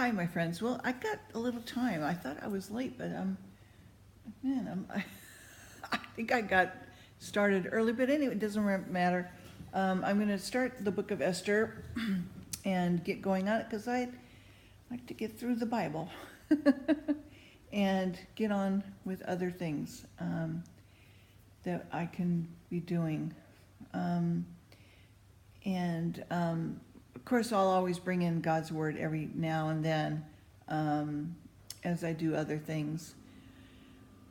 Hi, my friends. Well, I got a little time. I thought I was late, but I think I got started early. But anyway, it doesn't matter. I'm going to start the book of Esther and get going on it because I like to get through the Bible and get on with other things that I can be doing. And of course, I'll always bring in God's word every now and then as I do other things.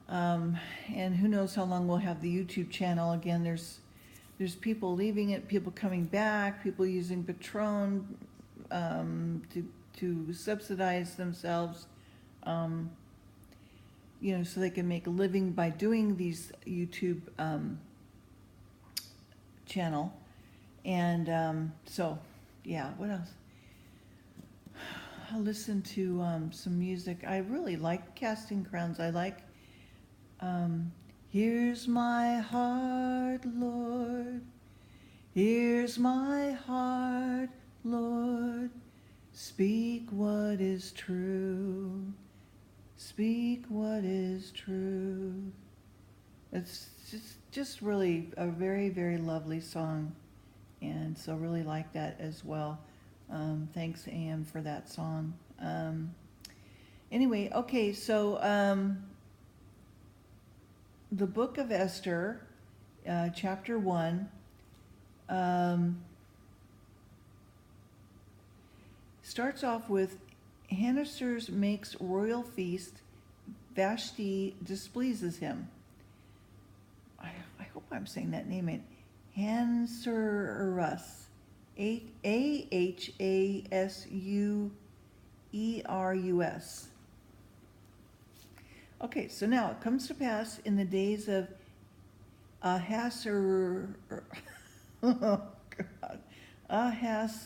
And who knows how long we'll have the YouTube channel. Again, there's people leaving it, people coming back, people using Patron to subsidize themselves, so they can make a living by doing these YouTube channel. And so, yeah, what else? I'll listen to some music. I really like Casting Crowns. I like Here's my heart, Lord. Here's my heart, Lord. Speak what is true. Speak what is true. It's just really a very, very lovely song. And so really like that as well. Thanks, Anne, for that song. Anyway, okay, so the book of Esther, chapter 1, starts off with Ahasuerus makes royal feast. Vashti displeases him. I hope I'm saying that name right. Ahasuerus. Ahasuerus. Okay, so now it comes to pass in the days of Ahasuerus. Oh God. Ahasuerus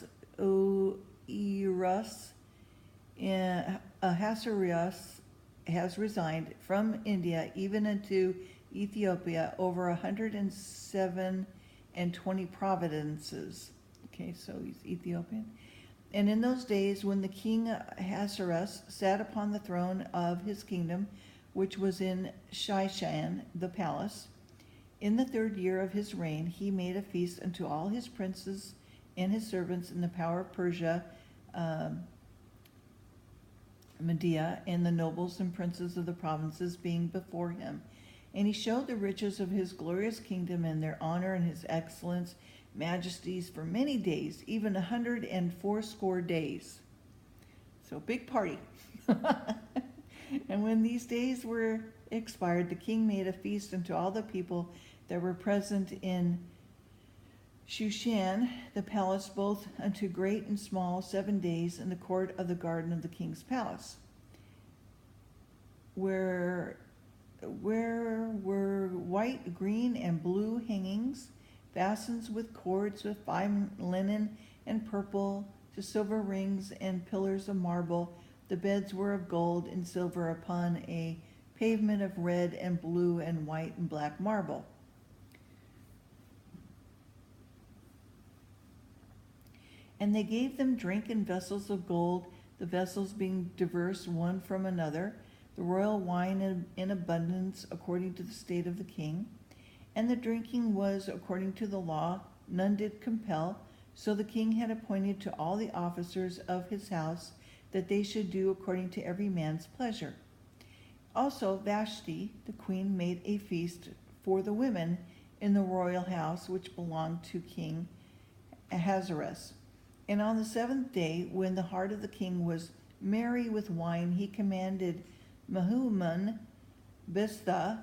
has resigned from India even into Ethiopia over 107 provinces. Okay, so he's Ethiopian. And in those days, when the king Ahasuerus sat upon the throne of his kingdom, which was in Shushan, the palace, in the 3rd year of his reign, he made a feast unto all his princes and his servants in the power of Persia, Media, and the nobles and princes of the provinces being before him. And he showed the riches of his glorious kingdom and their honor and his excellence, majesties for many days, even 180 days. So big party. And when these days were expired, the king made a feast unto all the people that were present in Shushan, the palace, both unto great and small, 7 days in the court of the garden of the king's palace, where were white, green, and blue hangings, fastened with cords of fine linen and purple, to silver rings and pillars of marble. The beds were of gold and silver upon a pavement of red and blue and white and black marble. And they gave them drink in vessels of gold, the vessels being diverse one from another, the royal wine in abundance according to the state of the king. And the drinking was according to the law, none did compel. So the king had appointed to all the officers of his house that they should do according to every man's pleasure. Also Vashti, the queen, made a feast for the women in the royal house which belonged to King Ahasuerus. And on the 7th day, when the heart of the king was merry with wine, he commanded Mehuman, Biztha,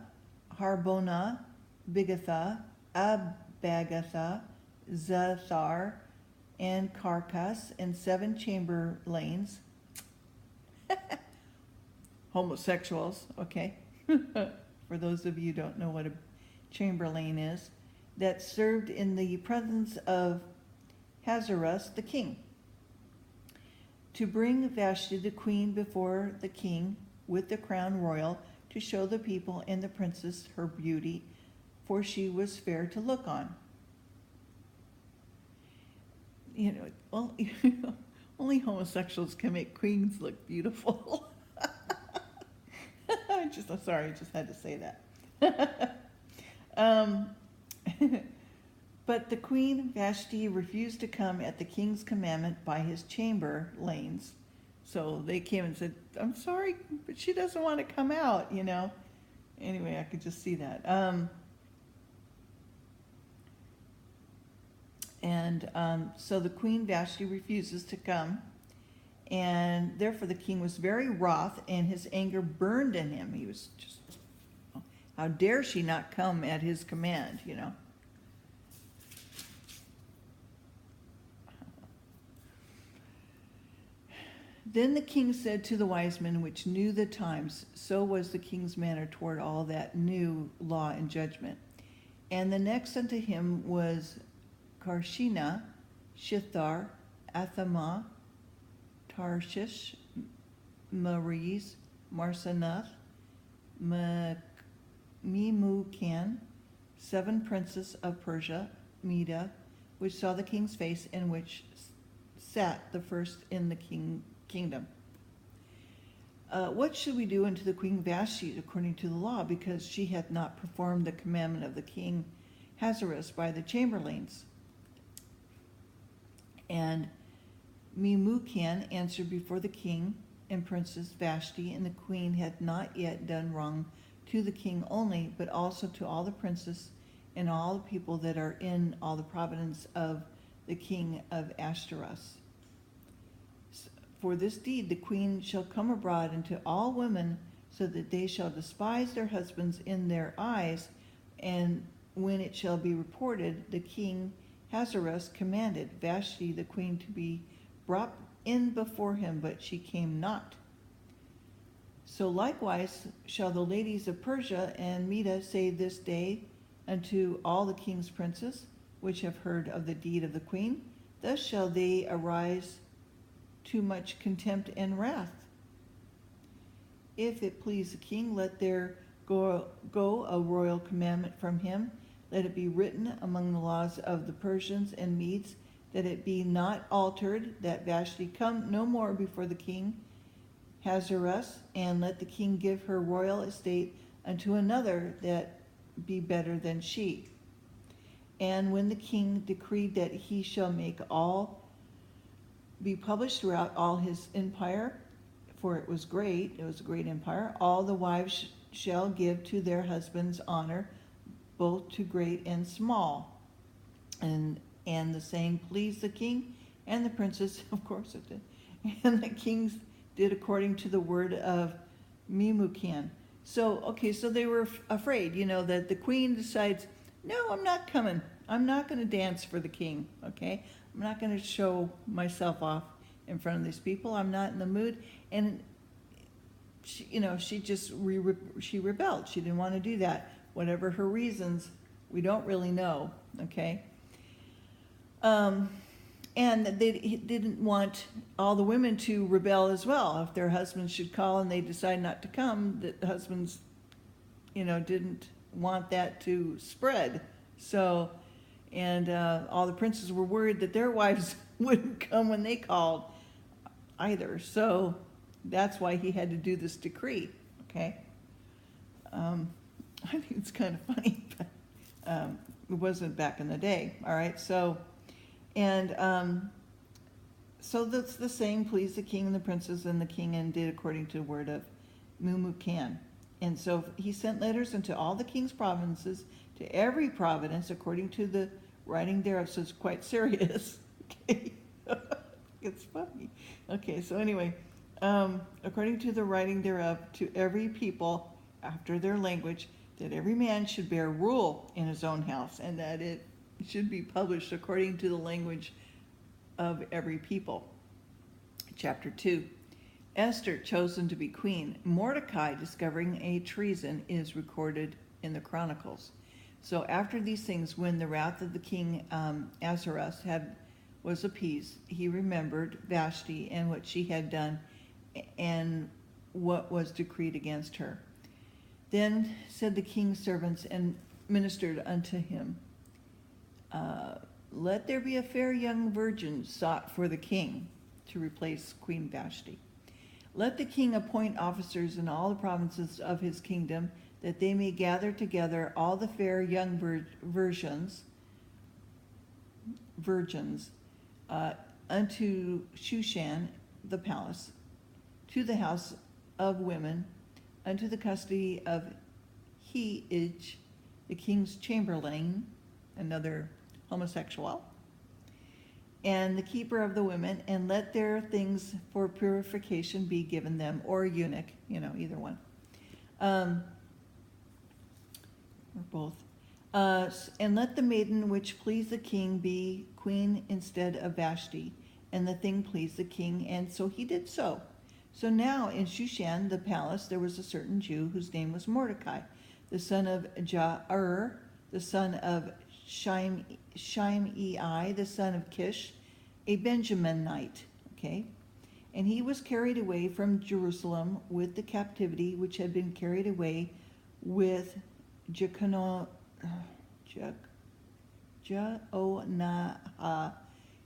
Harbona, Bigatha, Abagatha, Zathar, and Carcas, and 7 chamberlains, homosexuals, okay, for those of you who don't know what a chamberlain is, that served in the presence of Ahasuerus the king, to bring Vashti the queen before the king with the crown royal, to show the people and the princess her beauty, for she was fair to look on. Well, only homosexuals can make queens look beautiful. I'm sorry, I just had to say that. But the queen Vashti refused to come at the king's commandment by his chamber lanes. So they came and said, I'm sorry, but she doesn't want to come out, you know. Anyway, I could just see that. So the queen Vashti refuses to come, and therefore the king was very wroth, and his anger burned in him. He was just, how dare she not come at his command, you know. Then the king said to the wise men which knew the times, so was the king's manner toward all that knew law and judgment. And the next unto him was Karshina, Shithar, Athama, Tarshish, Meres, Marsanath, Memucan, 7 princes of Persia, Media, which saw the king's face, and which sat the first in the kingdom. What should we do unto the queen Vashti according to the law, because she hath not performed the commandment of the king Ahasuerus by the chamberlains? And Memucan answered before the king and Princess Vashti, and the queen had not yet done wrong to the king only, but also to all the princes and all the people that are in all the province of the king of Ahasuerus. For this deed the queen shall come abroad unto all women, so that they shall despise their husbands in their eyes. And when it shall be reported, the king Ahasuerus commanded Vashti the queen to be brought in before him, but she came not. So likewise shall the ladies of Persia and Media say this day unto all the king's princes, which have heard of the deed of the queen. Thus shall they arise too much contempt and wrath. If it please the king, let there go a royal commandment from him. Let it be written among the laws of the Persians and Medes, that it be not altered, that Vashti come no more before the king Ahasuerus, and let the king give her royal estate unto another that be better than she. And when the king decreed that he shall make all be published throughout all his empire, for it was a great empire, all the wives shall give to their husbands honor, both to great and small. And the saying pleased the king and the princes, of course it did. And the kings did according to the word of Memucan. So they were afraid, that the queen decides, no, I'm not coming. I'm not going to dance for the king, okay? I'm not going to show myself off in front of these people. I'm not in the mood. And she rebelled. She didn't want to do that. Whatever her reasons, we don't really know, okay? And they didn't want all the women to rebel as well. If their husbands should call and they decide not to come, the husbands, didn't want that to spread. So, and all the princes were worried that their wives wouldn't come when they called either. So that's why he had to do this decree, okay? I think it's kind of funny, but it wasn't back in the day, all right? So that's the saying pleased the king and the princes, and the king and did according to the word of Memucan. And so he sent letters unto all the king's provinces, to every province according to the writing thereof. So it's quite serious. Okay. It's funny. Okay, so anyway, according to the writing thereof, to every people after their language, that every man should bear rule in his own house, and that it should be published according to the language of every people. Chapter 2. Esther chosen to be queen. Mordecai discovering a treason is recorded in the chronicles. So after these things, when the wrath of the king Ahasuerus was appeased, he remembered Vashti and what she had done and what was decreed against her. Then said the king's servants and ministered unto him, let there be a fair young virgin sought for the king to replace Queen Vashti. Let the king appoint officers in all the provinces of his kingdom, that they may gather together all the fair young virgins unto Shushan the palace, to the house of women, unto the custody of Heij, the king's chamberlain, another homosexual, and the keeper of the women, and let their things for purification be given them, or eunuch, either one. Or both. And let the maiden which please the king be queen instead of Vashti, and the thing pleased the king, and so he did so. So now in Shushan, the palace, there was a certain Jew whose name was Mordecai, the son of Jair, the son of Shimei, the son of Kish, a Benjaminite, okay? And he was carried away from Jerusalem with the captivity which had been carried away with Jeconiah,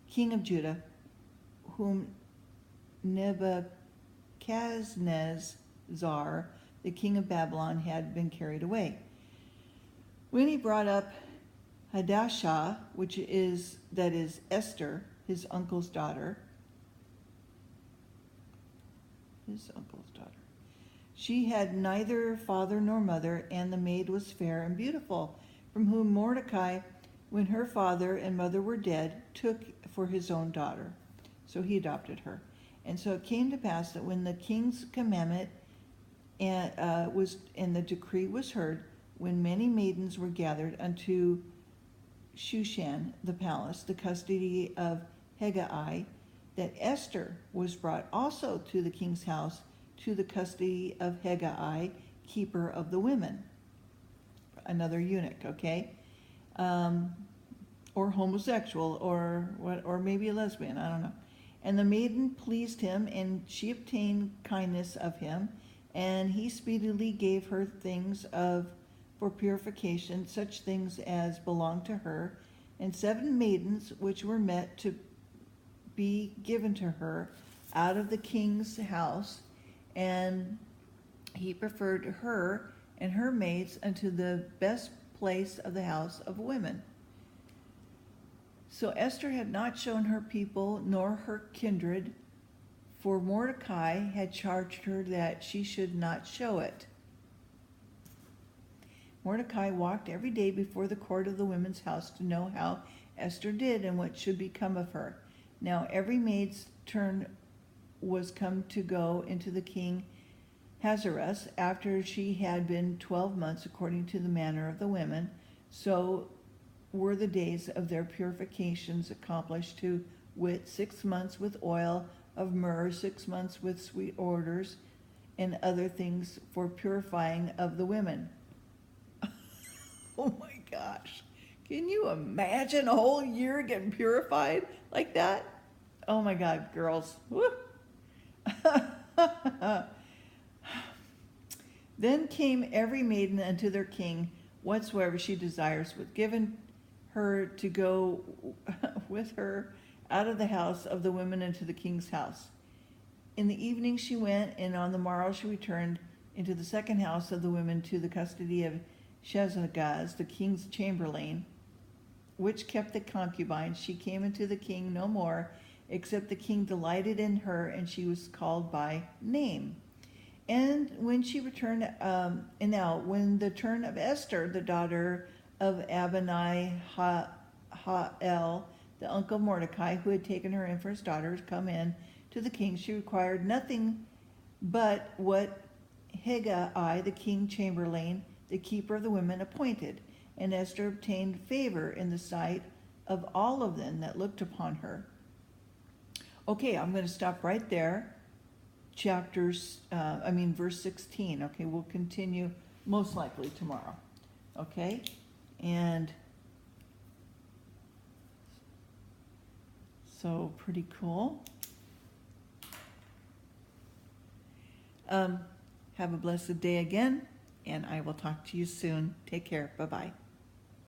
king of Judah, whom Nebuchadnezzar, the king of Babylon, had been carried away. When he brought up Hadassah, that is Esther, his uncle's daughter, she had neither father nor mother, and the maid was fair and beautiful, from whom Mordecai, when her father and mother were dead, took for his own daughter. So he adopted her. And so it came to pass that when the king's commandment and the decree was heard, when many maidens were gathered unto Shushan the palace, the custody of Hegai, that Esther was brought also to the king's house, to the custody of Hegai, keeper of the women. Another eunuch, okay? Or homosexual, or maybe a lesbian, I don't know. And the maiden pleased him, and she obtained kindness of him, and he speedily gave her things for purification, such things as belonged to her, and 7 maidens which were met to be given to her out of the king's house, and he preferred her and her maids unto the best place of the house of women. So Esther had not shown her people nor her kindred, for Mordecai had charged her that she should not show it. Mordecai walked every day before the court of the women's house to know how Esther did and what should become of her. Now every maid's turn was come to go into the king Ahasuerus after she had been 12 months according to the manner of the women. So were the days of their purifications accomplished, to wit, 6 months with oil of myrrh, 6 months with sweet odors, and other things for purifying of the women. Oh my gosh. Can you imagine a whole year getting purified like that? Oh my God, girls. Woo. Then came every maiden unto their king, whatsoever she desires, was given her to go with her out of the house of the women into the king's house. In the evening she went, and on the morrow she returned into the second house of the women, to the custody of Sheshagaz, the king's chamberlain, which kept the concubines. She came into the king no more, except the king delighted in her, and she was called by name. And when she returned, and now when the turn of Esther, the daughter of Abinai Hael, the uncle of Mordecai, who had taken her in for his daughter, come in to the king, she required nothing but what Hegai, the king chamberlain, the keeper of the women, appointed. And Esther obtained favor in the sight of all of them that looked upon her. Okay, I'm going to stop right there. Verse 16. Okay, we'll continue most likely tomorrow. Okay, and so pretty cool. Have a blessed day again, and I will talk to you soon. Take care. Bye-bye.